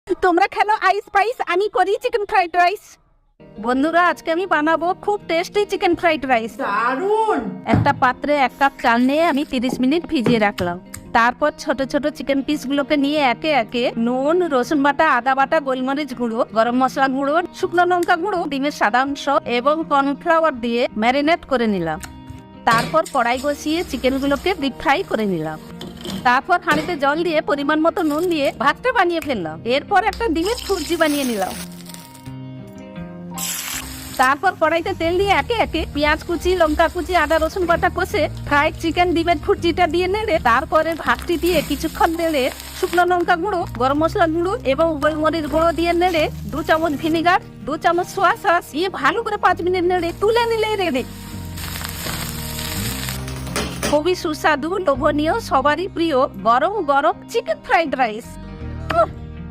তোমরা খেলো আইস স্পাইস, আমি করি চিকেন ফ্রাইড রাইস। বন্ধুরা, আজকে আমি বানাবো খুব টেস্টি চিকেন ফ্রাইড রাইস। দারুন! একটা পাত্রে 1 কাপ চাল নিয়ে আমি 30 মিনিট ভিজিয়ে রাখলাম। তারপর ছোট ছোট চিকেন পিসগুলোকে নিয়ে একে একে নুন, রসুন বাটা, আদা বাটা, গোলমরিচ গুঁড়ো, গরম মশলা গুঁড়ো, শুকনো লঙ্কা গুঁড়ো, ডিমের সাদা অংশ এবং কর্নফ্লাওয়ার দিয়ে ম্যারিনেট করে নিলাম। তারপর কড়াই বসিয়ে চিকেনগুলোকে ডিপ ফ্রাই করে নিলাম। তারপর হাঁড়িতে জল দিয়ে পরিমাণ মতো নুন দিয়ে ভাতটা বানিয়ে ফেললাম। এরপর একটা ডিমের ভুর্জি বানিয়ে নিলাম। তারপর কড়াইতে তেল দিয়ে একে একে পেঁয়াজ কুচি, লঙ্কা কুচি, আদা রসুন বাটা কষে ফ্রাইড চিকেন ডিমের ভুর্জিটা দিয়ে নেড়ে তারপরে ভাতটি দিয়ে কিছুক্ষণ নেড়ে শুকনো লঙ্কা গুঁড়ো, গরম মশলা গুঁড়ো এবং গোলমরিচ গুঁড়ো দিয়ে নেড়ে 2 চামচ ভিনিগার, 2 চামচ সোয়া সস দিয়ে ভালো করে 5 মিনিট নেড়ে তুলে নিলে রেডি। খুবই সুস্বাদু, লোভনীয়, সবারই প্রিয় গরম গরম চিকেন ফ্রাইড রাইস।